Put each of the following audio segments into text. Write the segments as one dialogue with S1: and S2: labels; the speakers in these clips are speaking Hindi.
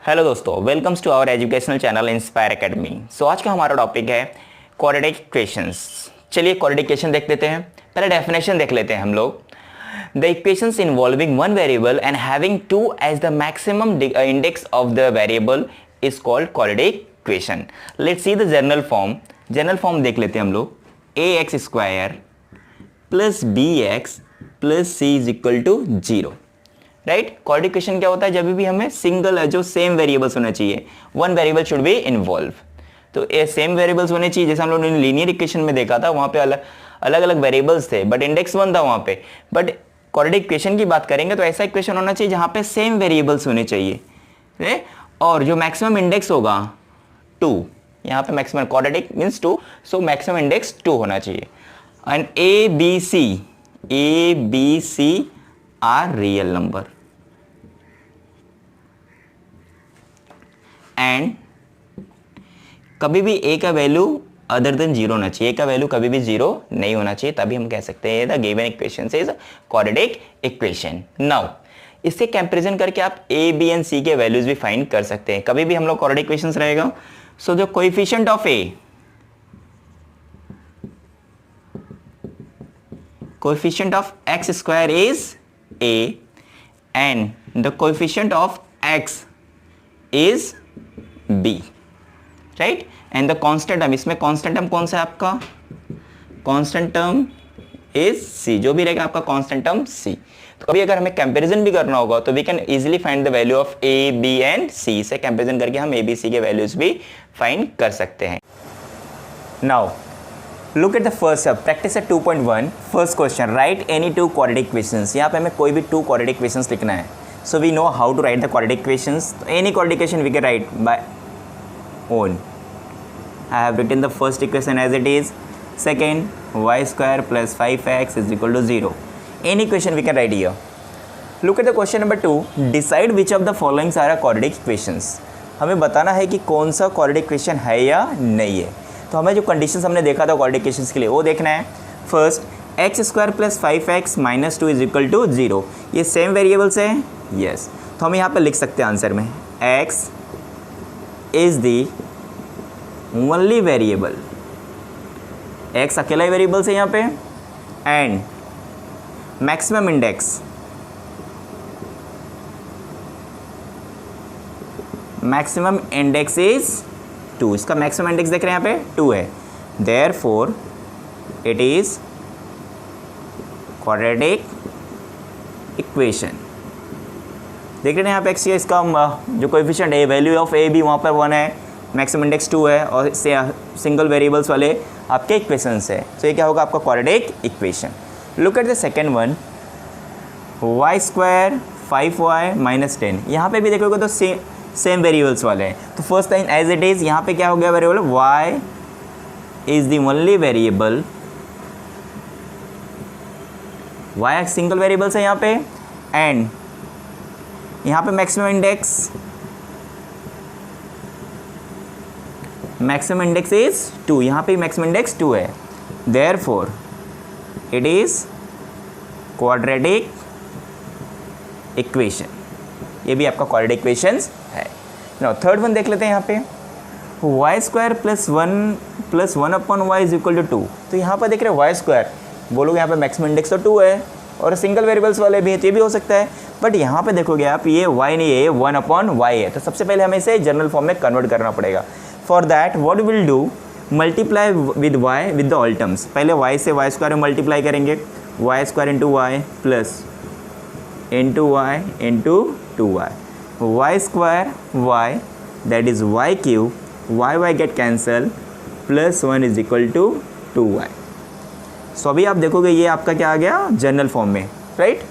S1: हेलो दोस्तों, welcomes to our educational channel inspire academy. So आज का हमारा टॉपिक है क्वाड्रेटिक इक्वेशंस। चलिए क्वाड्रेटिक इक्वेशन देख लेते हैं। पहले डेफिनेशन देख लेते हैं हम लोग। The equations involving one variable and having two as the maximum index of the variable is called quadratic equation. Let's see the general form. General form देख लेते हैं हम लोग। A x square plus b x plus C is equal to 0। Right. Quadratic equation क्या होता है? जब भी हमें सिंगल जो सेम वेरिएबल्स होना चाहिए, one variable should be involve. तो ये सेम वेरिएबल्स होने चाहिए। जैसे हम लोगों ने लीनियर इक्वेशन में देखा था, वहाँ पे अलग अलग वेरिएबल्स थे बट इंडेक्स वन था वहाँ पे। बट क्वाड्रेटिक इक्वेशन की बात करेंगे तो ऐसा इक्वेशन होना चाहिए जहाँ पे सेम वेरिएबल्स होने चाहिए और जो मैक्सिमम इंडेक्स होगा 2। यहाँ पे maximum quadratic means 2, so maximum index 2 होना चाहिए। And A B C are real number and कभी भी ए का वैल्यू अदर देन 0 होना चाहिए। ए का वैल्यू कभी भी 0 नहीं होना चाहिए, तभी हम कह सकते हैं the given equation is quadratic equation. Now इससे कंपैरिजन करके आप ए बी एंड सी के वैल्यूज भी फाइंड कर सकते हैं। कभी भी हम लोग क्वाड्रेटिक इक्वेशंस रहेगा। So the coefficient of x square is a and the coefficient of x is b, right? and the constant term, इसमें constant term कौन सा है आपका? constant term is c, जो भी रहेगा आपका constant term c। तो कभी अगर हमें कंपैरिजन भी करना होगा तो we can easily find the value of a b and c। से कंपैरिजन करके हम a b c के वैल्यूज भी फाइंड कर सकते हैं। now Look at the first practice at 2.1 first question, write any two quadratic equations। यहाँ पे हमें कोई भी two quadratic equations लिखना है। So we know how to write the quadratic equations। Any quadratic equation we can write by own। I have written the first equation as it is। Second, y square plus 5x is equal to 0। Any equation we can write here। Look at the question number 2, decide which of the following are a quadratic equations। हमें बताना है कि कौन सा quadratic equation है या नहीं है। तो हमें जो कंडीशंस हमने देखा था क्वाड्रेटिक इक्वेशंस के लिए वो देखना है। First, X square plus 5x minus 2 is equal to 0। ये सेम वेरिएबल्स है। यस। तो हम यहाँ पे लिख सकते हैं आंसर में x is the only variable. x अकेला ही वेरिएबल्स है यहाँ पे एंड मैक्सिमम इंडेक्स इज 2। इसका मैक्सिमम इंडेक्स देख रहे हैं यहाँ पे 2 है। Therefore it is quadratic equation. देख रहे हैं यहाँ पे एक्स, इसका जो कोएफिशिएंट है वैल्यू ऑफ ए बी वहाँ पर 1 है, मैक्सिमम इंडेक्स 2 है और सिंगल वेरिएबल्स वाले आपके इक्वेशंस है। तो ये क्या होगा आपका quadratic equation. Look at the second one, Y square 5y minus 10। यहाँ पे भी देखोगे तो सेम वेरिएबल्स वाले हैं। तो first time as it is यहाँ पे क्या हो गया variable y is the only variable. y single variables है यहाँ पे एंड यहाँ पे मैक्सिमम इंडेक्स इज 2। यहाँ पे मैक्सिमम इंडेक्स 2 है। Therefore it is quadratic equation. ये भी आपका क्वाड्रेटिक इक्वेशंस है। नाउ थर्ड वन देख लेते हैं यहाँ पे, Y square plus 1 upon Y is equal to 2। तो यहाँ पर देख रहे हैं वाई स्क्वायर, बोलोगे यहाँ पे मैक्सिमम इंडेक्स तो 2 है और सिंगल वेरिएबल्स वाले भी हैं, ये भी हो सकता है। बट यहाँ पे देखोगे आप ये y नहीं है, ये 1 अपॉन वाई है। तो सबसे पहले हमें इसे जनरल फॉर्म में कन्वर्ट करना पड़ेगा। For that what will do, multiply with y with the all terms. पहले y से वाई स्क्वायर में मल्टीप्लाई करेंगे, Y square into Y plus into Y into 2y, y square y that is y cube, y get cancel plus 1 is equal to 2y। सो अभी आप देखोगे ये आपका क्या आ गया जनरल फॉर्म में, राइट।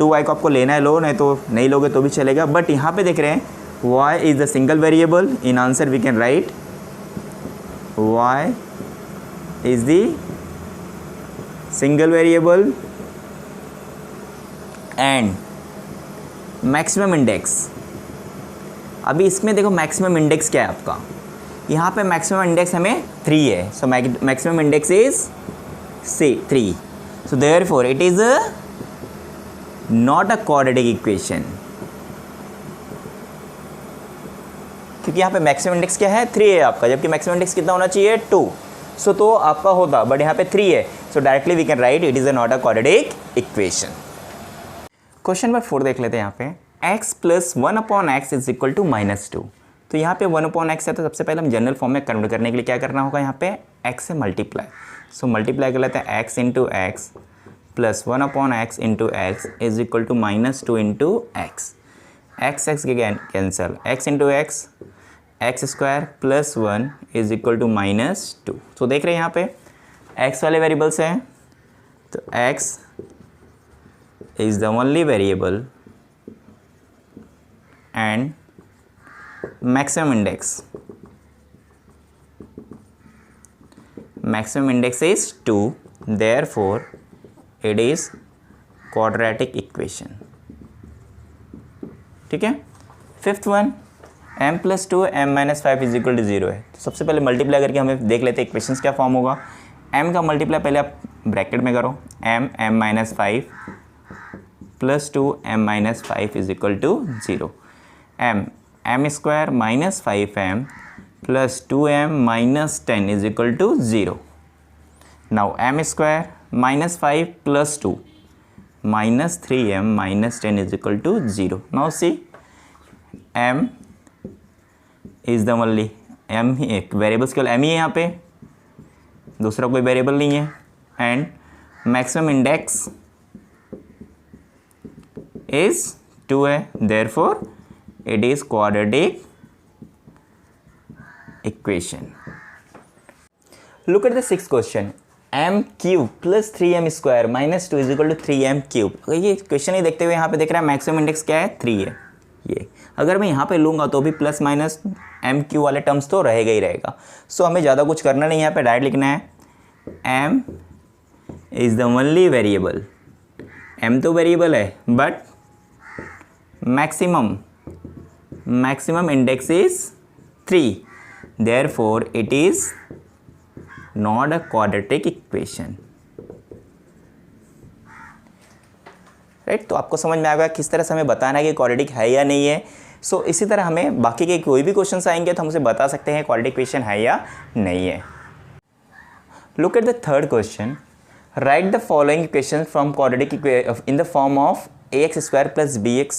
S1: 2y को आपको लेना है लो, नहीं तो नहीं लोगे तो भी चलेगा। बट यहाँ पे देख रहे हैं y is the single variable. In answer we can write y is the single variable and maximum index. अभी इसमें देखो मैक्सिमम इंडेक्स क्या है आपका, यहाँ पे मैक्सिमम इंडेक्स हमें 3 है। सो maximum index is 3। So therefore it is not a quadratic equation. क्योंकि यहाँ पे मैक्सिमम इंडेक्स क्या है 3 है आपका, जबकि मैक्सिमम इंडेक्स कितना होना चाहिए 2. सो तो आपका होता, बट यहाँ पे 3 है. So directly we can write it is not a quadratic equation. Question number 4 देख लेते हैं. यहाँ पे x plus 1/x is equal to -2. तो यहाँ पे 1/x है, तो सबसे पहले हम जनरल फॉर्म में कन्वर्ट करने के लिए क्या करना होगा, यहाँ पे x से मल्टीप्लाई. सो मल्टीप्लाई कर लेते हैं x into X plus 1/x into X is equal to -2 into X. x के cancel, x into X X square plus 1 is equal to -2. तो देख रहे हैं यहाँ पे x वाले वेरिएबल्स हैं, तो x is the only variable and maximum index is 2, therefore it is quadratic equation. ठीक है. Fifth one m plus 2 m minus 5 is equal to 0 है. तो सबसे पहले मल्टीप्लाई करके हमें देख लेते हैं इक्वेशंस क्या फॉर्म होगा. m का मल्टीप्लाई पहले आप ब्रैकेट में करो, m minus 5 plus 2 m minus 5 is equal to 0. m square minus 5m plus 2m minus 10 is equal to 0. Now m square minus 5 plus 2 minus 3m minus 10 is equal to 0. Now see m is the only m ही एक वेरिएबल्स केवल m ही है यहाँ पे, दूसरा कोई वेरिएबल नहीं है. एंड मैक्सिमम इंडेक्स is 2 है, therefore it is quadratic equation. Look at the sixth question. m cube plus 3m square minus 2 is equal to 3m cube. अगर ये क्वेश्चन ही देखते हुए यहाँ पे देख रहा है मैक्सिमम इंडेक्स क्या है 3 है. ये अगर मैं यहाँ पे लूँगा तो भी प्लस माइनस m क्यू वाले टर्म्स तो रहेगा ही रहेगा. सो हमें ज़्यादा कुछ करना नहीं, यहाँ पे डायरेक्ट लिखना है m is the only variable. m तो वेरिएबल है but maximum index is 3, therefore it is not a quadratic equation. Right. तो आपको समझ में आएगा किस तरह से हमें बताना है कि क्वाड्रेटिक है या नहीं है. सो इसी तरह हमें बाकी के कोई भी क्वेश्चन आएंगे तो हम उसे बता सकते हैं क्वाड्रेटिक इक्वेशन है या नहीं है. Look at the third question. Write the following equation from quadratic in the form of ax square plus bx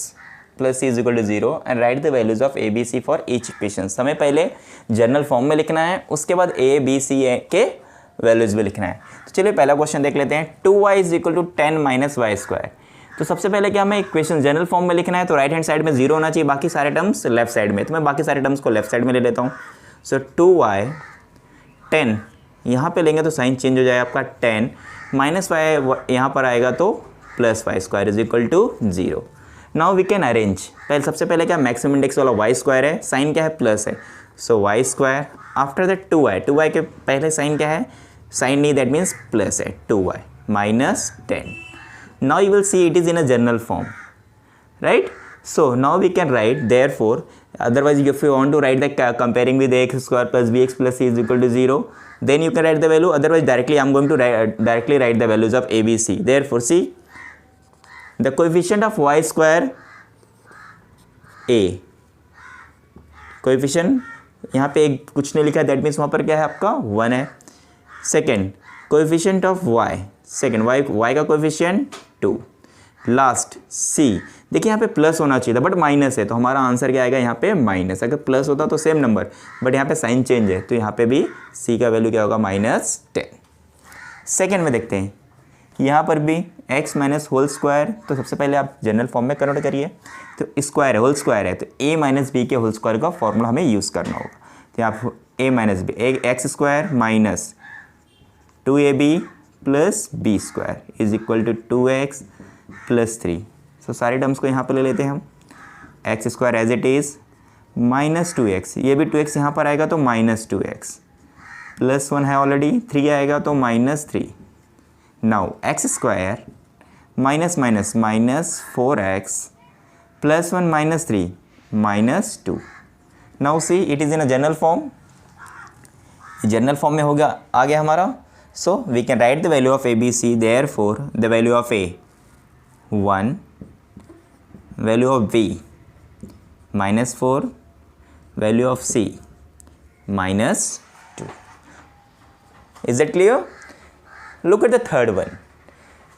S1: plus C is equal to 0 and write the values of A B C for each equation. हमें पहले जनरल फॉर्म में लिखना है, उसके बाद ए बी सी के वैल्यूज भी लिखना है. तो चलिए पहला क्वेश्चन देख लेते हैं. 2y is equal to 10 minus Y square. तो सबसे पहले क्या हमें इक्वेशन जनरल फॉर्म में लिखना है, तो राइट हैंड साइड में 0 होना चाहिए, बाकी सारे टर्म्स लेफ्ट साइड में. तो मैं बाकी सारे टर्म्स को लेफ्ट साइड में ले लेता हूँ. सो 2y 10 यहाँ पे लेंगे तो साइन चेंज हो जाएगा आपका 10 माइनस वाई यहाँ पर आएगा तो plus y square is equal to 0. Now we can arrange. पहले सबसे पहले क्या मैक्सिमम इंडेक्स वाला वाई स्क्वायर है, साइन क्या है प्लस है. So y square after that 2y के पहले साइन क्या है, साइन नहीं, दैट मीन्स प्लस है 2y minus 10. Now you will see it is in a general form, right. So now we can write therefore, otherwise if you want to write the comparing with ax square plus bx plus c is equal to 0, then you can write the value. Otherwise directly I'm going to directly write the values of a b c. Therefore see the coefficient of y square a, coefficient यहाँ पे एक कुछ नहीं लिखा है, दैट मीन्स वहाँ पर क्या है आपका 1 है. Second coefficient of y, second y का कोएफिशिएंट 2. लास्ट c, देखिए यहाँ पे प्लस होना चाहिए था बट माइनस है, तो हमारा आंसर क्या आएगा यहाँ पे माइनस. अगर प्लस होता तो सेम नंबर, बट यहाँ पे साइन चेंज है, तो यहाँ पे भी c का वैल्यू क्या होगा -10. सेकेंड में देखते हैं, यहाँ पर भी x माइनस होल स्क्वायर, तो सबसे पहले आप जनरल फॉर्म में कन्वर्ट करिए. तो स्क्वायर है, होल स्क्वायर है, तो a माइनस बी के होल स्क्वायर का फॉर्मूला हमें यूज़ करना होगा. तो यहाँ a minus B, X square minus 2ab plus B square is equal to 2x plus 3. So सारे टर्म्स को यहाँ पर ले लेते हैं हम. X square as it is minus 2x, ये भी 2x यहाँ पर आएगा तो माइनस 2x प्लस 1 है ऑलरेडी, 3 आएगा तो -3. Now X square minus minus minus 4x plus 1 -3 -2. Now see it is in a general form, general form में होगा आ गया हमारा. So we can write the value of A B C. Therefore the value of A 1, value of b -4, value of c minus 2. Is that clear? Look at the third one.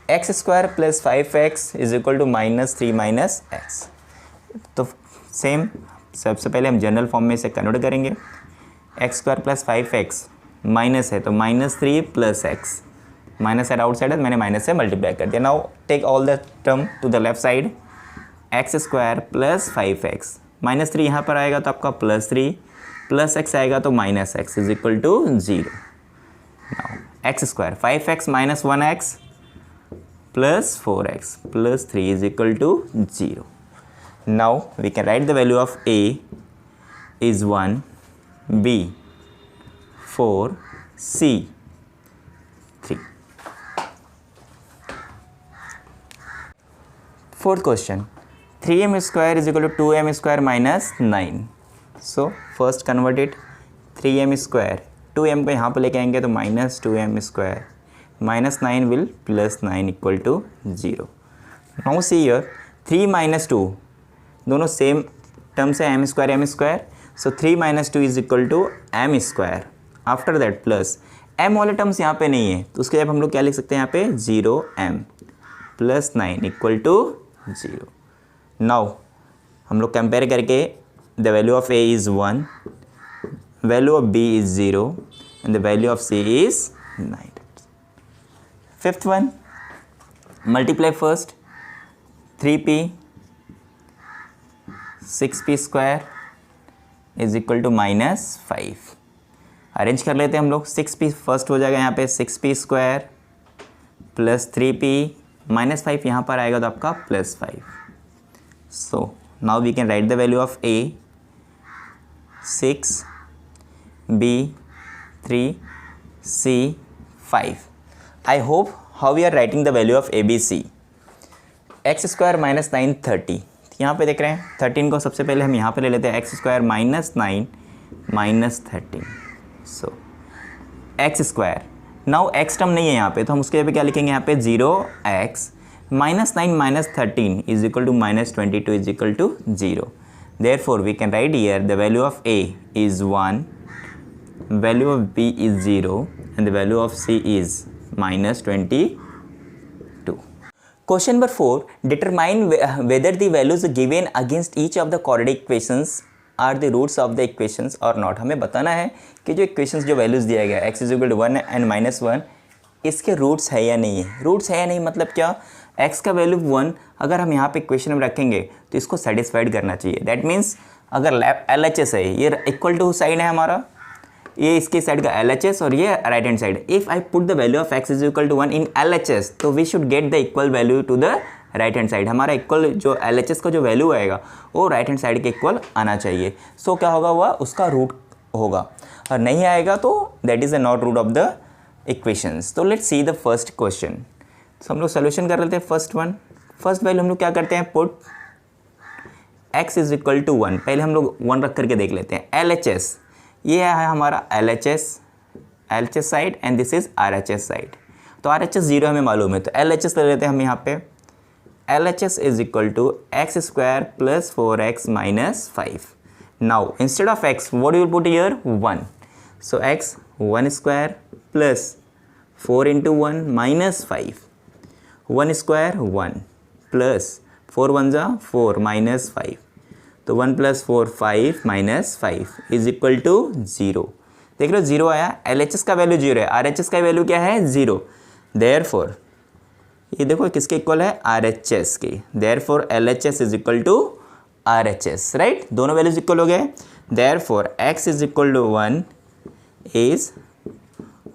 S1: x square plus 5x is equal to minus 3 minus x. तो सेम सबसे पहले हम जनरल फॉर्म में इसे कन्वर्ट करेंगे. X square plus 5x minus है तो minus 3 plus X, minus side outside है, मैंने माइनस से मल्टीप्लाई कर दिया. Now take all the term to the left side. X square plus 5x minus 3 यहाँ पर आएगा तो आपका प्लस 3 प्लस x आएगा तो minus x is equal to 0. Now X square 5x minus 1x plus 4x plus 3 is equal to 0. Now we can write the value of a is 1, b 4, c 3. Fourth question, 3m square is equal to 2m square minus 9. So first convert it. 3m square 2m को यहाँ पर लेके आएंगे तो minus 2m square minus 9 will plus 9 equal to 0. Now see here 3 minus 2 दोनों सेम टर्म्स है, m square. So 3 minus 2 is equal to m square. After that plus m वाले टर्म्स यहाँ पे नहीं है तो उसके जब हम लोग क्या लिख सकते हैं यहाँ पे 0m plus 9 equal to 0. Now हम लोग कंपेयर करके the value of a is 1, value of b is 0 and the value of c is 9. Fifth one, multiply first. 3p 6p square is equal to minus 5. Arrange कर लेते हैं हम लोग. 6p फर्स्ट हो जाएगा यहाँ पे 6p square plus 3p minus 5 यहाँ पर आएगा तो आपका plus 5. So now we can write the value of a 6, b 3, c 5. I hope how we are writing the value of ABC. x square minus 9 30. यहाँ पे देख रहे हैं 13 को सबसे पहले हम यहाँ पे ले लेते हैं. x square minus 9 minus 13. So x square. Now x term नहीं है यहाँ पे तो हम उसके जगह पे क्या लिखेंगे यहाँ पे 0x minus 9 minus 13 is equal to minus 22 is equal to 0. Therefore we can write here the value of a is 1, value of b is 0 and the value of c is minus 22. Question number 4, determine whether the values given against each of the quadratic equations are the roots of the equations or not. हमें बताना है कि जो equations जो values दिया गया x is equal to 1 and minus 1 इसके roots है या नहीं है. roots है या नहीं मतलब क्या, x का वैल्यू 1 अगर हम यहाँ पे इक्वेशन में रखेंगे तो इसको सेटिस्फाइड करना चाहिए. दैट मीन्स अगर LHS है, ये इक्वल टू साइड है हमारा, ये इसके साइड का LHS और ये right hand side. If I put the value of x is equal to 1 in LHS तो we should get the equal value to the right hand side. हमारा इक्वल जो LHS का जो वैल्यू आएगा वो राइट हैंड साइड के इक्वल आना चाहिए. सो क्या होगा, वह उसका रूट होगा, और नहीं आएगा तो that is the not root of the equations. तो let's see the first question. तो हम लोग सोल्यूशन कर लेते हैं. फर्स्ट वन, फर्स्ट वैल्यू हम लोग क्या करते हैं, put x is equal to 1. पहले हम लोग 1 रख करके देख लेते हैं. LHS ये है हमारा LHS side and this is RHS side. तो RHS 0 हमें मालूम है तो LHS ले लेते हैं हम यहाँ पे. LHS is equal to x square plus 4x minus 5. Now instead of x what you will put here 1. So x 1 square plus 4 into 1 minus 5. 1 square 1 plus 4 1 जा 4 माइनस 5. तो 1 plus 4 5 minus 5 is equal to 0. देख लो 0 आया. LHS का वैल्यू 0 है, RHS का वैल्यू क्या है 0. देयरफॉर ये देखो किसके इक्वल है, RHS के. Therefore LHS is equal to RHS, right. दोनों वैल्यूज इक्वल हो गए. Therefore x is equal to 1 is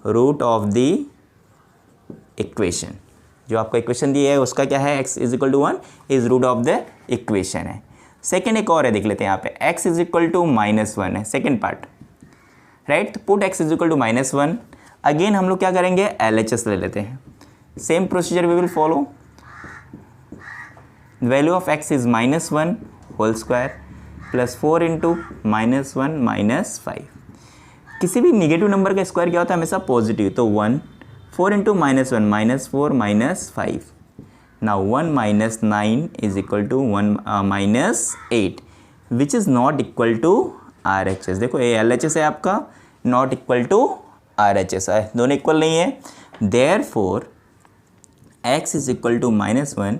S1: root of the equation. जो आपका इक्वेशन दिया है उसका क्या है, x is equal to 1 is root of the equation है. सेकेंड एक और है, देख लेते हैं यहाँ पे. x is equal to minus 1 है, सेकेंड पार्ट, राइट. तो put x is equal to minus 1. Again हम लोग क्या करेंगे, LHS ले लेते हैं. Same procedure we will follow. Value of x is minus 1 whole square plus 4 into minus 1 minus 5. किसी भी निगेटिव नंबर का स्क्वायर क्या होता है, हमेशा पॉजिटिव. तो 1 4 into minus 1 minus 4 minus 5. Now 1 minus 9 is equal to 1 minus 8 which is not equal to RHS। देखो ये LHS है आपका, नॉट इक्वल टू RHS है, दोनों इक्वल नहीं है। Therefore x is equal to -1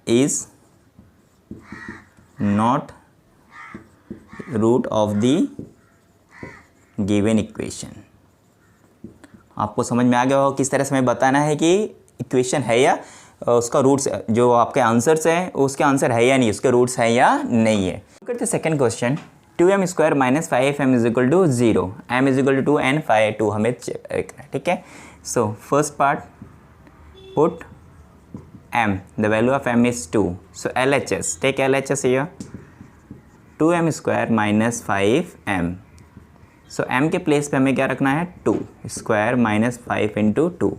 S1: is not root of the given equation. आपको समझ में आ गया होगा किस तरह से हमें बताना है कि इक्वेशन है या उसका रूट्स, जो आपके आंसर्स हैं उसके आंसर है या नहीं, उसके रूट्स है या नहीं है। करते second question, 2m square minus 5m is equal to 0, m is equal to 2 and 5 2 हमें चेक करना है, ठीक है। So first part, put m, the value of m is 2, so LHS, take LHS here, 2m square minus 5m, so m के प्लेस पे हमें क्या रखना है, 2 square minus 5 into 2,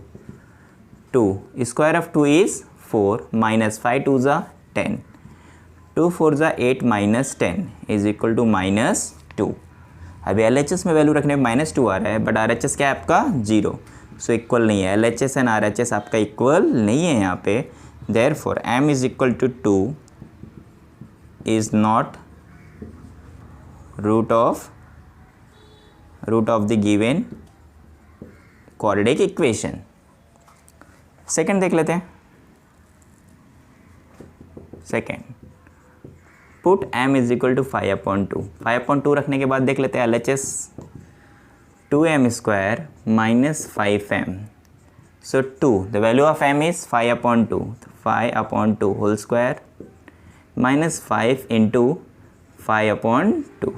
S1: 2 square of 2 is 4 minus 5 2 ज़ा 10, 2 4 ज़ा 8 माइनस 10 इज इक्वल टू -2। अभी LHS में वैल्यू रखने में -2 आ रहा है, बट RHS क्या है आपका 0, सो इक्वल नहीं है। LHS एंड RHS आपका इक्वल नहीं है यहाँ पे। Therefore m is equal to 2 is not root of the given quadratic equation. Second देख लेते हैं। Second, put m is equal to 5/2, 5/2 रखने के बाद देख लेते हैं LHS, 2m square minus 5m, so 2, the value of m is 5/2, 5/2 whole square minus 5 into 5/2,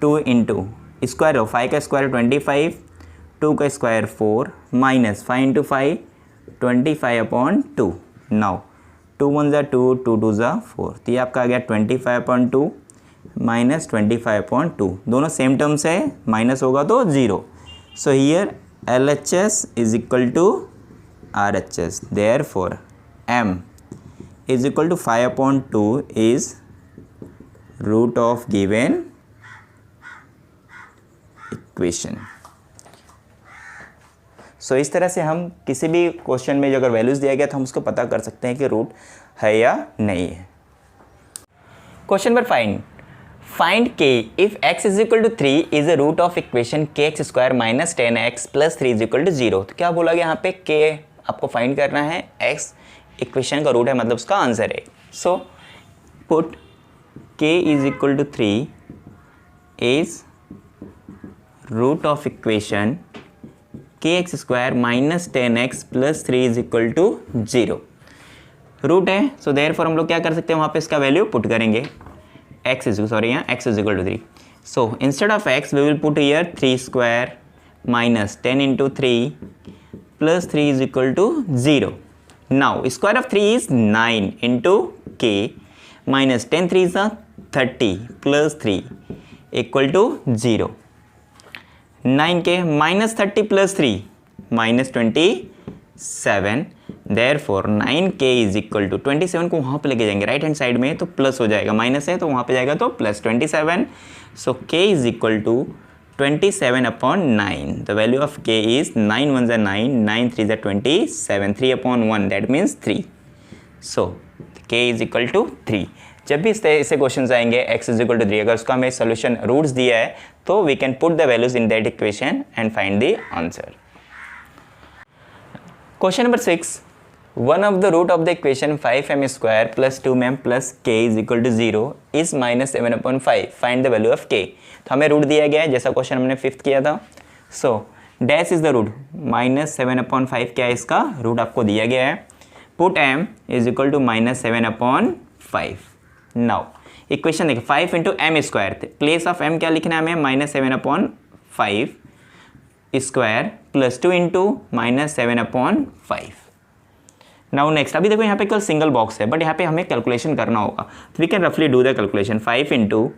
S1: 2 into square हो, 5 का स्क्वायर 25, 2 का स्क्वायर 4 माइनस 5 इंटू 5 25/2। नाउ 2 1 ज़ा 2, 2 2 ज़ा 4, तो ये आपका आ गया 25/2 माइनस 25/2, दोनों सेम टर्म्स है, माइनस होगा तो 0। So here LHS is equal to RHS, therefore m is equal to 5/2 is root of given equation. So इस तरह से हम किसी भी क्वेश्चन में जो अगर वैल्यूज़ दिया गया तो हम उसको पता कर सकते हैं कि रूट है या नहीं है। Question number find k if x is equal to 3 is a root of equation kx square minus 10x plus 3 is equal to 0। तो क्या बोला गया यहाँ पे, k आपको फाइंड करना है, x इक्वेशन का रूट है, मतलब उसका आंसर है। So put k is equal to 3 is root of equation kx square minus 10x plus 3 is equal to 0। Root है, सो देयरफॉर हम लोग क्या कर सकते हैं, वहाँ पे इसका वैल्यू पुट करेंगे, x is equal to 3। So instead of x we will put here 3 square minus 10 into 3 plus 3 is equal to 0। Now square of 3 is 9 into k minus 10 3 is 30 plus 3 equal to 0। 9k minus 30 plus 3 minus 27, therefore 9k is equal to 27 को वहाँ पे लेके जाएंगे राइट हैंड साइड में तो प्लस हो जाएगा, माइनस है तो वहाँ पे जाएगा तो plus 27। So k is equal to 27/9, the value of k is 9 1 ज़ा 9, 9 3 ज़ा 27, 3/1 that means 3। So k is equal to 3। जब भी इस तरह से क्वेश्चन आएंगे x इज इक्वल टू 3, अगर उसका हमें सोल्यूशन रूट्स दिया है तो we can put the values in that equation and find the answer. Question number 6, one of the root of the equation 5m square plus 2m plus k is equal to 0 is minus 7/5, find the value of k। तो हमें रूट दिया गया है जैसा क्वेश्चन हमने 5th किया था। So dash is the root, minus 7/5 क्या है इसका रूट आपको दिया गया है। Put m is equal to minus 7/5। Now equation देखिए, 5 इंटू एम स्क्वायर थे, प्लेस ऑफ m क्या लिखना है हमें, minus 7/5 square plus 2 into minus 7/5। Now next, अभी देखो यहाँ पे केवल सिंगल बॉक्स है बट यहाँ पे हमें कैलकुलेशन करना होगा, तो वी कैन रफली डू द कैलकुलेशन। 5 इंटू,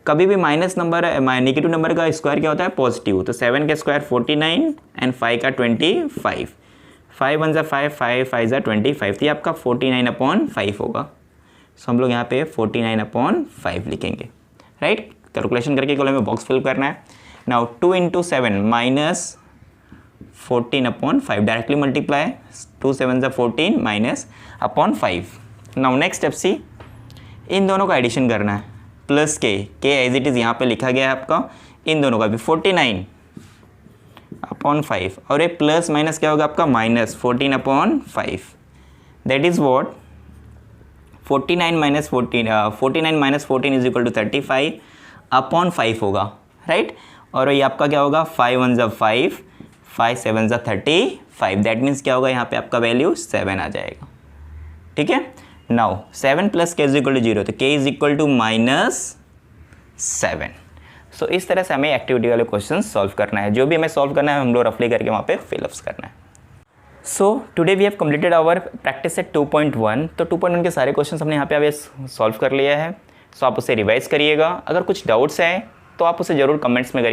S1: कभी भी माइनस नंबर नेगेटिव नंबर का स्क्वायर क्या होता है, पॉजिटिव, तो 7 का स्क्वायर 49 एंड 5 का 25, 5 1 ज़ा 5, 5 5 ज़ा 25, तो ये आपका 49/5 होगा। सो हम लोग यहाँ पे 49/5 लिखेंगे राइट। कैलकुलेशन करके केवल हमें बॉक्स फिल करना है। Now 2 into 7 minus 14/5, directly multiply, 2 7 ज़ा 14 minus upon 5। Now next step see, इन दोनों का एडिशन करना है, प्लस के एज इट इज़ यहाँ पे लिखा गया है आपका, इन दोनों का भी 49/5 और ये प्लस माइनस क्या होगा आपका minus 14/5 that is what 49 - 14 is equal to 35/5 होगा, राइट। और ये आपका क्या होगा 5 1 ज़ा 5, 5 7 ज़ा 35, दैट मीन्स क्या होगा यहाँ पे आपका वैल्यू 7 आ जाएगा, ठीक है। Now 7 + k is equal to 0, तो k इज इक्वल टू -7। सो इस तरह से हमें एक्टिविटी वाले क्वेश्चन सॉल्व करना है, जो भी हमें सॉल्व करना है हम लोग रफली करके वहाँ पे फिलअप्स करना है। So today we have completed our practice set 2.1। तो 2.1 के सारे क्वेश्चन हमने यहाँ पे अभी सॉल्व कर लिया है। सो आप उसे रिवाइज करिएगा, अगर कुछ डाउट्स हैं तो आप उसे ज़रूर कमेंट्स में करिए।